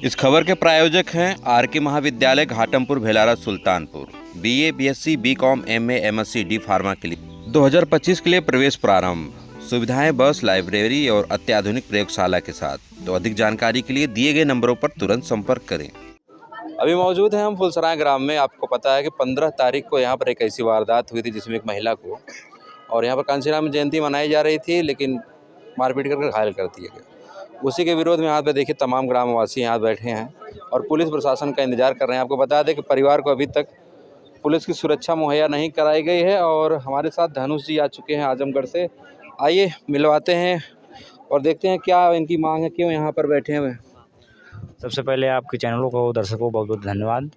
इस खबर के प्रायोजक हैं आर.के. महाविद्यालय Ghatampur Bhelara Sultanpur. BA, BSc, BCom, MA, MSc, D pharma के लिए 2025 के लिए प्रवेश प्रारंभ। सुविधाएं बस, लाइब्रेरी और अत्याधुनिक प्रयोगशाला के साथ। तो अधिक जानकारी के लिए दिए गए नंबरों पर तुरंत संपर्क करें। अभी मौजूद हैं हम फुलसराय ग्राम में। आपको पता है कि 15 तारीख को यहाँ पर एक ऐसी वारदात हुई थी जिसमें एक महिला को और यहाँ पर कांशीराम जयंती मनाई जा रही थी, लेकिन मारपीट करके घायल कर दिया गया। उसी के विरोध में यहाँ पे देखिए तमाम ग्रामवासी यहाँ बैठे हैं और पुलिस प्रशासन का इंतजार कर रहे हैं। आपको बता दें कि परिवार को अभी तक पुलिस की सुरक्षा मुहैया नहीं कराई गई है और हमारे साथ धनुष जी आ चुके हैं आजमगढ़ से। आइए मिलवाते हैं और देखते हैं क्या इनकी मांग है, क्यों यहाँ पर बैठे हुए हैं। सबसे पहले आपके चैनलों को, दर्शकों को बहुत बहुत धन्यवाद।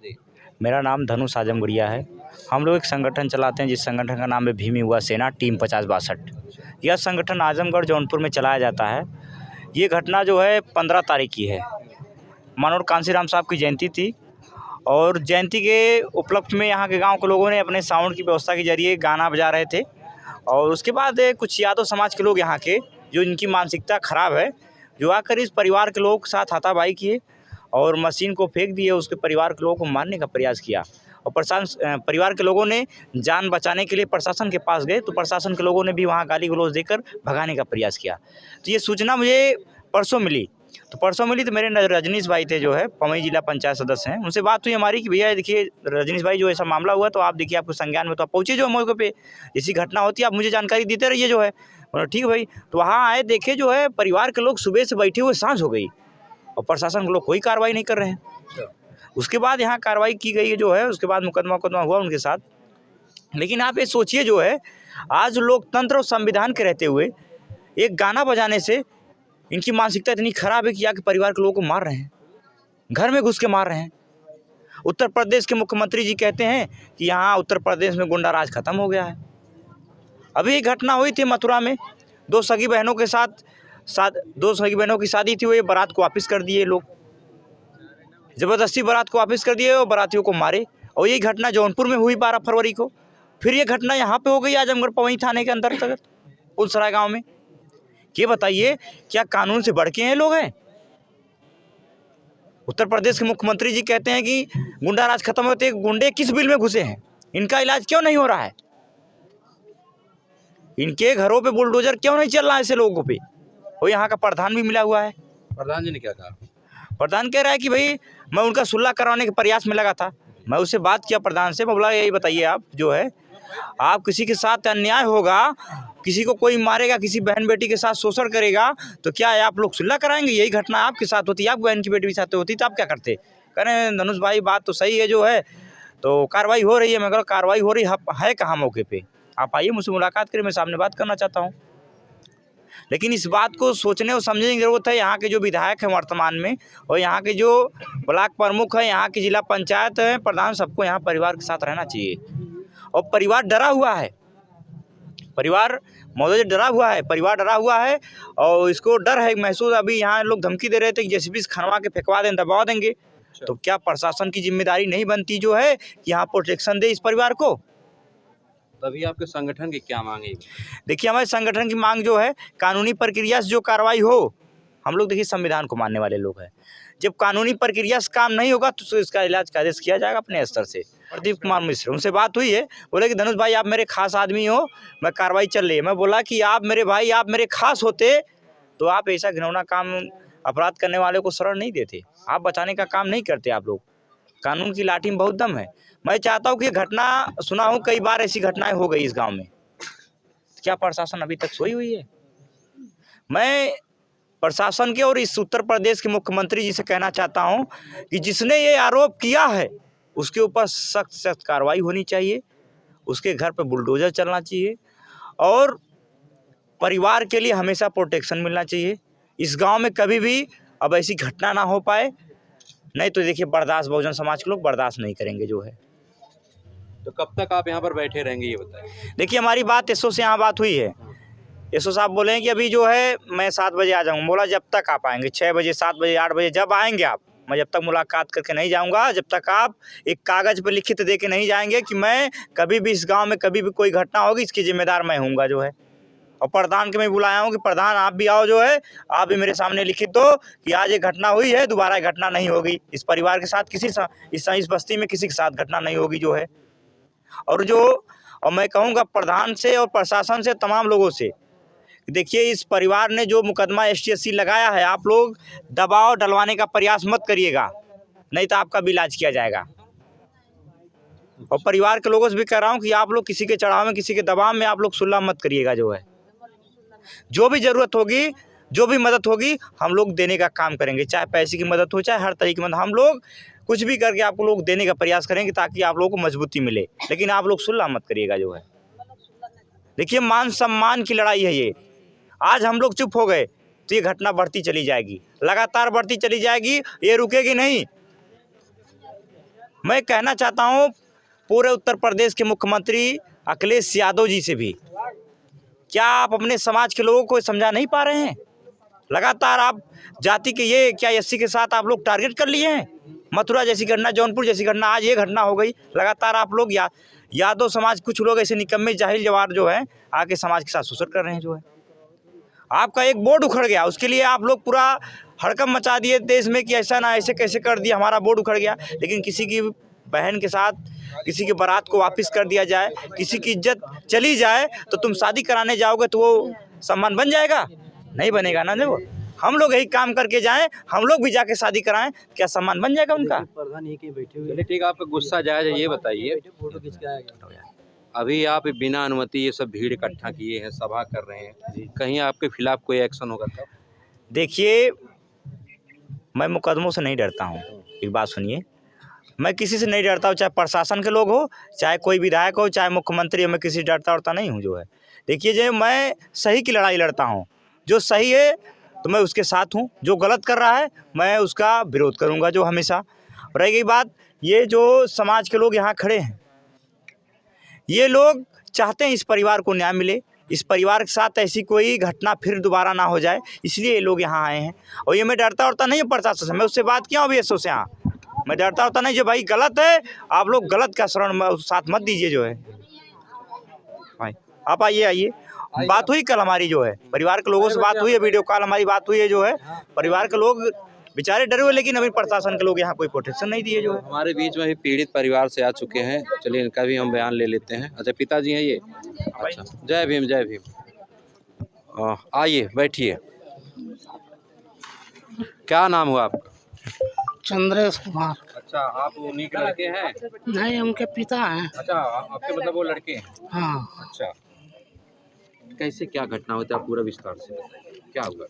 मेरा नाम धनुष आजमगढ़िया है। हम लोग एक संगठन चलाते हैं जिस संगठन का नाम है भीम युवा सेना टीम 50-62। यह संगठन आजमगढ़ जौनपुर में चलाया जाता है। ये घटना जो है 15 तारीख की है। मनोहर कांशीराम साहब की जयंती थी और जयंती के उपलक्ष्य में यहाँ के गांव के लोगों ने अपने साउंड की व्यवस्था के जरिए गाना बजा रहे थे और उसके बाद कुछ यादव समाज के लोग यहाँ के, जो इनकी मानसिकता ख़राब है, जो आकर इस परिवार के लोगों के साथ हाथापाई किए और मशीन को फेंक दिए। उसके परिवार के लोगों को मारने का प्रयास किया और परिवार के लोगों ने जान बचाने के लिए प्रशासन के पास गए तो प्रशासन के लोगों ने भी वहाँ गाली गलौज देकर भगाने का प्रयास किया। तो ये सूचना मुझे परसों मिली तो मेरे रजनीश भाई थे, जो है पवई जिला पंचायत सदस्य हैं, उनसे बात हुई हमारी कि भैया देखिए रजनीश भाई जो ऐसा मामला हुआ तो आप देखिए आपको संज्ञान में तो आप पहुँचे जो मौके पे, ऐसी घटना होती है आप मुझे जानकारी देते रहिए जो है। ठीक है भाई। तो वहाँ आए, देखे जो है परिवार के लोग सुबह से बैठे हुए सांझ हो गई और प्रशासन के लोग कोई कार्रवाई नहीं कर रहे हैं। उसके बाद यहाँ कार्रवाई की गई है जो है, उसके बाद मुकदमा हुआ उनके साथ। लेकिन आप ये सोचिए जो है आज लोकतंत्र और संविधान के रहते हुए एक गाना बजाने से इनकी मानसिकता इतनी खराब है कि यहाँ के परिवार के लोगों को मार रहे हैं, घर में घुस के मार रहे हैं। उत्तर प्रदेश के मुख्यमंत्री जी कहते हैं कि यहाँ उत्तर प्रदेश में गुंडा राज खत्म हो गया है। अभी एक घटना हुई थी मथुरा में, दो सगी बहनों की शादी थी, वो ये बारात को वापस कर दिए लोग, ज़बरदस्ती बारात को वापस कर दिए और बारातियों को मारे। और ये घटना जौनपुर में हुई 12 फरवरी को। फिर ये घटना यहाँ पे हो गई आजमगढ़ पवई थाने के अंतर्गत फुलसराय गांव में। ये बताइए क्या कानून से बढ़ के हैं लोग हैं? उत्तर प्रदेश के मुख्यमंत्री जी कहते हैं कि गुंडा राज खत्म होते, गुंडे किस बिल में घुसे हैं? इनका इलाज क्यों नहीं हो रहा है? इनके घरों पे बुलडोजर क्यों नहीं चल रहा है ऐसे लोगों पे? और यहाँ का प्रधान भी मिला हुआ है। प्रधान जी ने क्या कहा? प्रधान कह रहा है कि भाई मैं उनका सुलह करवाने के प्रयास में लगा था। मैं उससे बात किया प्रधान से, मैं बोला यही बताइए आप जो है, आप किसी के साथ अन्याय होगा, किसी को कोई मारेगा, किसी बहन बेटी के साथ शोषण करेगा तो क्या है आप लोग सुलह कराएंगे? यही घटना आपके साथ होती, आप बहन की बेटी के साथ होती तो आप क्या करते? कह रहे हैं धनुष भाई बात तो सही है जो है, तो कार्रवाई हो रही है। मैं कहा कार्रवाई हो रही है कहाँ मौके पे? आप आइए मुझसे मुलाकात करिए, मैं सामने बात करना चाहता हूँ। लेकिन इस बात को सोचने और समझने की ज़रूरत है। यहाँ के जो विधायक हैं वर्तमान में और यहाँ के जो ब्लॉक प्रमुख हैं, यहाँ की जिला पंचायत है प्रधान, सबको यहाँ परिवार के साथ रहना चाहिए। और परिवार डरा हुआ है, परिवार महोदय डरा हुआ है, परिवार डरा हुआ है और इसको डर है महसूस। अभी यहाँ लोग धमकी दे रहे थे कि जेसीबी से खनवा के फेंकवा दें, दबा देंगे। तो क्या प्रशासन की जिम्मेदारी नहीं बनती जो है कि यहाँ प्रोटेक्शन दे इस परिवार को? तभी आपके संगठन की क्या मांग है? देखिए हमारे संगठन की मांग जो है कानूनी प्रक्रिया से जो कार्रवाई हो। हम लोग देखिए संविधान को मानने वाले लोग हैं। जब कानूनी प्रक्रिया से काम नहीं होगा तो इसका इलाज का आदेश किया जाएगा अपने स्तर से। प्रदीप कुमार मिश्र, उनसे बात हुई है, बोले कि धनुष भाई आप मेरे खास आदमी हो, मैं कार्रवाई चल रही है। मैं बोला कि आप मेरे भाई, आप मेरे खास होते तो आप ऐसा घिनौना काम अपराध करने वाले को शरण नहीं देते, आप बचाने का काम नहीं करते। आप लोग कानून की लाठी में बहुत दम है। मैं चाहता हूँ कि घटना सुना हूँ कई बार ऐसी घटनाएं हो गई इस गांव में, क्या प्रशासन अभी तक सोई हुई है? मैं प्रशासन के और इस उत्तर प्रदेश के मुख्यमंत्री जी से कहना चाहता हूं कि जिसने ये आरोप किया है उसके ऊपर सख्त कार्रवाई होनी चाहिए, उसके घर पर बुलडोजर चलना चाहिए और परिवार के लिए हमेशा प्रोटेक्शन मिलना चाहिए। इस गांव में कभी भी अब ऐसी घटना ना हो पाए, नहीं तो देखिए बर्दाश्त बहुजन समाज के लोग बर्दाश्त नहीं करेंगे जो है। तो कब तक आप यहाँ पर बैठे रहेंगे ये बताइए? देखिए हमारी बात एसओ से यहाँ बात हुई है। एसओ साहब बोले हैं कि अभी जो है मैं 7 बजे आ जाऊँगा। बोला जब तक आप आएंगे, 6 बजे, 7 बजे, 8 बजे जब आएंगे आप, मैं जब तक मुलाकात करके नहीं जाऊँगा, जब तक आप एक कागज़ पर लिखित दे के नहीं जाएंगे कि मैं कभी भी इस गाँव में कभी भी कोई घटना होगी इसकी जिम्मेदार मैं हूँगा जो है। और प्रधान के मैं बुलाया हूँ कि प्रधान आप भी आओ, जो है आप भी मेरे सामने लिखित दो कि आज ये घटना हुई है, दोबारा ये घटना नहीं होगी। इस परिवार के साथ इस बस्ती में किसी के साथ घटना नहीं होगी जो है। और मैं कहूँगा प्रधान से और प्रशासन से, तमाम लोगों से, देखिए इस परिवार ने जो मुकदमा ST-80 लगाया है, आप लोग दबाव डलवाने का प्रयास मत करिएगा, नहीं तो आपका भी इलाज किया जाएगा। और परिवार के लोगों से भी कह रहा हूँ कि आप लोग किसी के चढ़ाव में, किसी के दबाव में आप लोग सुलह मत करिएगा जो है। जो भी ज़रूरत होगी, जो भी मदद होगी, हम लोग देने का काम करेंगे, चाहे पैसे की मदद हो, चाहे हर तरीके की मदद, हम लोग कुछ भी करके आपको लोग देने का प्रयास करेंगे ताकि आप लोगों को मजबूती मिले। लेकिन आप लोग सुलह मत करिएगा जो है। देखिए मान सम्मान की लड़ाई है ये। आज हम लोग चुप हो गए तो ये घटना बढ़ती चली जाएगी, लगातार बढ़ती चली जाएगी, ये रुकेगी नहीं। मैं कहना चाहता हूँ पूरे उत्तर प्रदेश के मुख्यमंत्री अखिलेश यादव जी से भी, क्या आप अपने समाज के लोगों को समझा नहीं पा रहे हैं? लगातार आप जाति के ये क्या SC के साथ आप लोग टारगेट कर लिए हैं? मथुरा जैसी घटना, जौनपुर जैसी घटना, आज ये घटना हो गई। लगातार आप लोग यादव समाज, कुछ लोग ऐसे निकम्मे जाहिल जवार जो है आके समाज के साथ शोषण कर रहे हैं जो है। आपका एक बोर्ड उखड़ गया, उसके लिए आप लोग पूरा हड़कंप मचा दिए देश में कि ऐसा ना, ऐसे कैसे कर दिया, हमारा बोर्ड उखड़ गया। लेकिन किसी की बहन के साथ किसी की बारात को वापस कर दिया जाए, किसी की इज्जत चली जाए, तो तुम शादी कराने जाओगे तो वो सम्मान बन जाएगा? नहीं बनेगा ना। देखो हम लोग यही काम करके जाएं, हम लोग भी जाके शादी कराएं, क्या सम्मान बन जाएगा उनका? चलिए ठीक है, आपका गुस्सा जायज़ है। ये बताइए, अभी आप बिना अनुमति ये सब भीड़ इकट्ठा किए हैं, सभा कर रहे हैं, कहीं आपके खिलाफ कोई एक्शन होगा तब? देखिए मैं मुकदमों से नहीं डरता हूँ, एक बात सुनिए, मैं किसी से नहीं डरता हूँ, चाहे प्रशासन के लोग हो, चाहे कोई विधायक हो, चाहे मुख्यमंत्री हो, मैं किसी से डरता उड़ता नहीं हूँ जो है। देखिए जो मैं सही की लड़ाई लड़ता हूँ, जो सही है तो मैं उसके साथ हूँ, जो गलत कर रहा है मैं उसका विरोध करूँगा जो हमेशा। रह गई बात, ये जो समाज के लोग यहाँ खड़े हैं, ये लोग चाहते हैं इस परिवार को न्याय मिले, इस परिवार के साथ ऐसी कोई घटना फिर दोबारा ना हो जाए, इसलिए ये लोग यहाँ आए हैं। और ये मैं डरता उड़ता नहीं हूँ प्रशासन से, मैं उससे बात किया हूँ BSO से, यहाँ मैं डरता उड़ता नहीं। जो भाई गलत है, आप लोग गलत का शरण साथ मत दीजिए जो है। भाई आप आइए, बात हुई कल हमारी जो है, परिवार के लोगों से बात हुई है, वीडियो कॉल हमारी बात हुई है जो है। परिवार के लोग बेचारे डरे हुए, लेकिन अभी प्रशासन के लोग यहाँ कोई प्रोटेक्शन नहीं दिए जो है। हमारे बीच में ही पीड़ित परिवार से आ चुके हैं, चलिए इनका भी हम बयान ले लेते हैं। अच्छा पिताजी हैं ये? अच्छा, जय भीम जय भीम। आइए बैठिए। क्या नाम हुआ आपका? चंद्रेश कुमार। अच्छा, आप उन्हीं के लड़के हैं? नहीं, उनके पिता हैं। अच्छा, आपके मतलब वो लड़के हैं? हाँ। अच्छा, कैसे क्या घटना होता है, पूरा विस्तार से बताइए, क्या हुआ?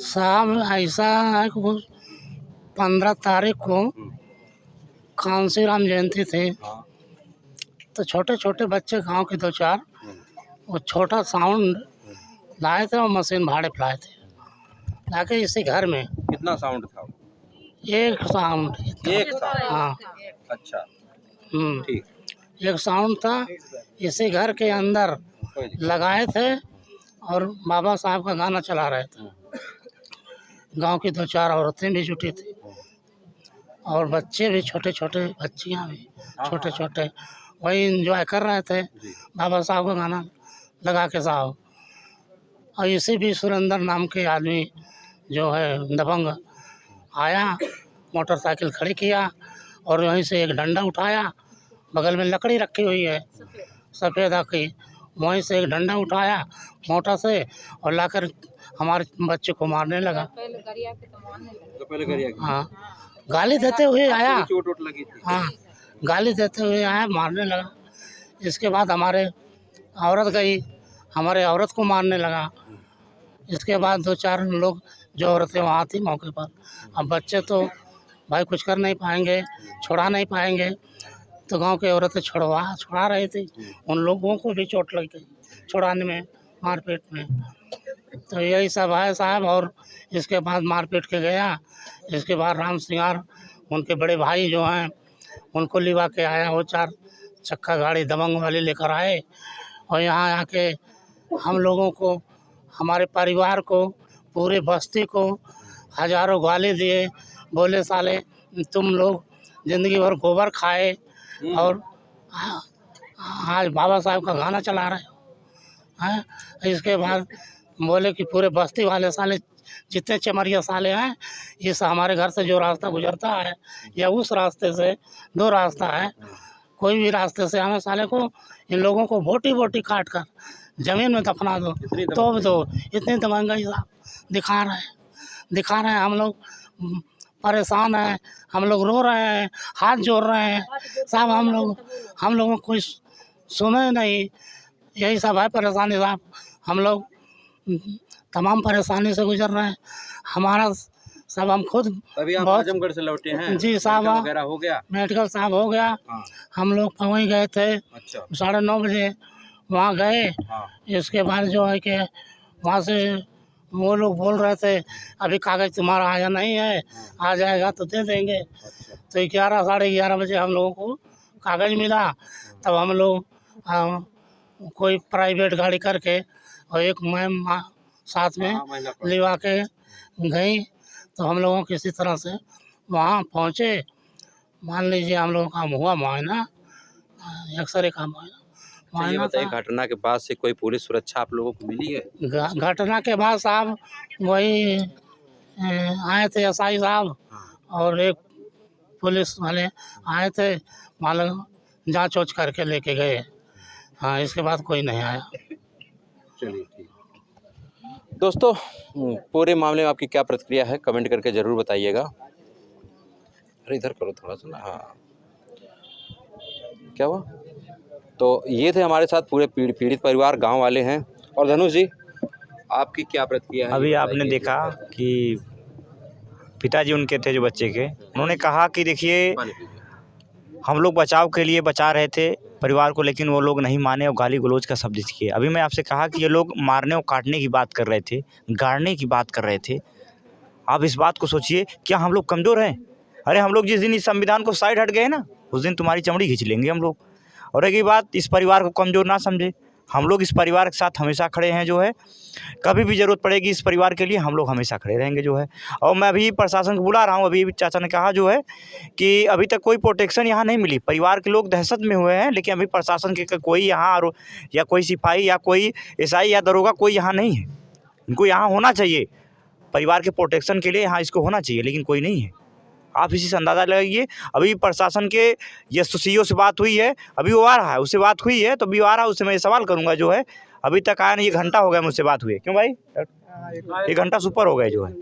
साहब ऐसा है कि 15 तारीख को कांसी राम जयंती थे, तो छोटे छोटे बच्चे गांव के 2-4 वो छोटा साउंड लाए थे और मशीन भाड़े पे लाए थे, लाके इसी घर में। कितना साउंड था? एक साउंड। एक साउंड? हाँ। अच्छा ठीक। एक साउंड था, इसी घर के अंदर लगाए थे और बाबा साहब का गाना चला रहे थे। गांव की 2-4 औरतें भी जुटी थी और बच्चे भी, छोटे छोटे बच्चियां भी छोटे छोटे, वही इंजॉय कर रहे थे बाबा साहब का गाना लगा के साहब। और इसी भी सुरेंद्र नाम के आदमी जो है दबंग आया, मोटरसाइकिल खड़ी किया और वहीं से एक डंडा उठाया, बगल में लकड़ी रखी हुई है सफ़ेदा की, वहीं से एक डंडा उठाया मोटा से और लाकर हमारे बच्चे को मारने लगा। हाँ, गाली देते हुए आया। चोट वोट लगी थी? हाँ, गाली देते हुए आया, मारने लगा। इसके बाद हमारे औरत गई, हमारे औरत को मारने लगा। इसके बाद 2-4 लोग जो औरतें वहाँ थी मौके पर। अब बच्चे तो भाई कुछ कर नहीं पाएंगे, छुड़ा नहीं पाएंगे, तो गांव की औरतें छुड़ा रही थी। उन लोगों को भी चोट लग गई छुड़ाने में, मारपीट में। तो यही सब है साहब। और इसके बाद मारपीट के गया, इसके बाद राम सिंगार उनके बड़े भाई जो हैं उनको लिवा के आया, वो 4 चक्का गाड़ी दबंग वाली लेकर आए और यहाँ आके हम लोगों को, हमारे परिवार को, पूरे बस्ती को हज़ारों गाली दिए, बोले साले तुम लोग ज़िंदगी भर गोबर खाए और आज बाबा साहब का गाना चला रहे हो। हैं। इसके बाद बोले कि पूरे बस्ती वाले साले जितने चमरिया साले हैं, ये सब हमारे घर से जो रास्ता गुजरता है या उस रास्ते से 2 रास्ता है, कोई भी रास्ते से हमें साले को इन लोगों को बोटी बोटी काट कर ज़मीन में दफना दो। तो भी तो इतनी तो महंगाई साहब दिखा रहे हैं। हम लोग परेशान हैं, हम लोग रो रहे हैं, हाथ जोड़ रहे हैं साहब। हम लोगों को कोई सुने नहीं, यही सब है परेशानी साहब। हम लोग तमाम परेशानी से गुजर रहे हैं। हमारा सब हम खुद अभी आप बहुत आजमगढ़ से लौटे हैं? जी साहब, मेडिकल वगैरह हो गया? मेडिकल साहब हो गया। हाँ। हम लोग वहीं गए थे, अच्छा। 9:30 बजे वहाँ गए। हाँ। इसके बाद जो है कि वहाँ से वो लोग बोल रहे थे अभी कागज़ तुम्हारा आया नहीं है, आ जाएगा तो दे देंगे। तो 11 साढ़े 11 बजे हम लोगों को कागज़ मिला। तब हम लोग कोई प्राइवेट गाड़ी करके और एक मैम साथ में लिवा के गई, तो हम लोगों किसी तरह से वहाँ पहुँचे। मान लीजिए हम लोगों का हुआ मुआयना, एक्सरे का ये बताइए, घटना के बाद से कोई पुलिस सुरक्षा आप लोगों को मिली है? घटना के बाद साहब वही आए थे एसआई साहब और एक पुलिस वाले आए थे, मालूम जांच वोच करके लेके गए। हाँ, इसके बाद कोई नहीं आया। चलिए ठीक। दोस्तों, पूरे मामले में आपकी क्या प्रतिक्रिया है, कमेंट करके ज़रूर बताइएगा। अरे इधर करो थोड़ा सा ना। हाँ, क्या हुआ? तो ये थे हमारे साथ पूरे पीड़ित परिवार, गांव वाले हैं। और धनुष जी, आपकी क्या प्रतिक्रिया है? अभी आपने देखा कि पिताजी उनके थे जो बच्चे के, उन्होंने कहा कि देखिए हम लोग बचाव के लिए बचा रहे थे परिवार को, लेकिन वो लोग नहीं माने और गाली गलौज का शब्द किए। अभी मैं आपसे कहा कि ये लोग मारने और काटने की बात कर रहे थे, गाड़ने की बात कर रहे थे। आप इस बात को सोचिए, क्या हम लोग कमज़ोर हैं? अरे हम लोग जिस दिन इस संविधान को साइड हट गए ना, उस दिन तुम्हारी चमड़ी खींच लेंगे हम लोग। और एक ही बात, इस परिवार को कमज़ोर ना समझे, हम लोग इस परिवार के साथ हमेशा खड़े हैं जो है। कभी भी ज़रूरत पड़ेगी इस परिवार के लिए, हम लोग हमेशा खड़े रहेंगे जो है। और मैं अभी प्रशासन को बुला रहा हूँ। अभी चाचा ने कहा जो है कि अभी तक कोई प्रोटेक्शन यहाँ नहीं मिली, परिवार के लोग दहशत में हुए हैं, लेकिन अभी प्रशासन के कोई यहाँ या कोई सिपाही या कोई एसआई या दरोगा कोई यहाँ नहीं है। इनको यहाँ होना चाहिए परिवार के प्रोटेक्शन के लिए, यहाँ इसको होना चाहिए, लेकिन कोई नहीं है। आप इसी से अंदाज़ा लगाइए। अभी प्रशासन के सीईओ से बात हुई है, अभी वो आ रहा है, उससे बात हुई है, तो अभी आ रहा है, उससे मैं ये सवाल करूंगा जो है। अभी तक आया नहीं, 1 घंटा हो गया मुझसे बात हुई। क्यों भाई? 1 घंटा से ऊपर हो गया जो है।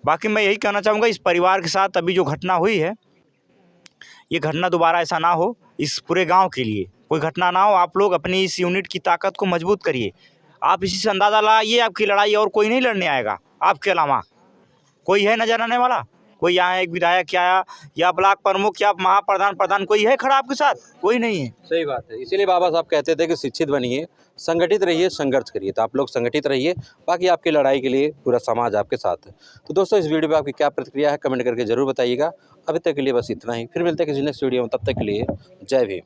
बाकी मैं यही कहना चाहूँगा, इस परिवार के साथ अभी जो घटना हुई है, ये घटना दोबारा ऐसा ना हो, इस पूरे गाँव के लिए कोई घटना ना हो। आप लोग अपनी इस यूनिट की ताकत को मजबूत करिए। आप इसी से अंदाज़ा लगाइए, आपकी लड़ाई और कोई नहीं लड़ने आएगा आपके अलावा। कोई है नजर आने वाला? कोई यहाँ एक विधायक या ब्लॉक प्रमुख या महाप्रधान कोई है खड़ा आपके साथ? कोई नहीं है। सही बात है। इसीलिए बाबा साहब कहते थे कि शिक्षित बनिए, संगठित रहिए, संघर्ष करिए। तो आप लोग संगठित रहिए, बाकी आपकी लड़ाई के लिए पूरा समाज आपके साथ है। तो दोस्तों, इस वीडियो पे आपकी क्या प्रतिक्रिया है, कमेंट करके जरूर बताइएगा। अभी तक के लिए बस इतना ही, फिर मिलते हैं किसी नेक्स्ट वीडियो में। तब तक के लिए जय भीम।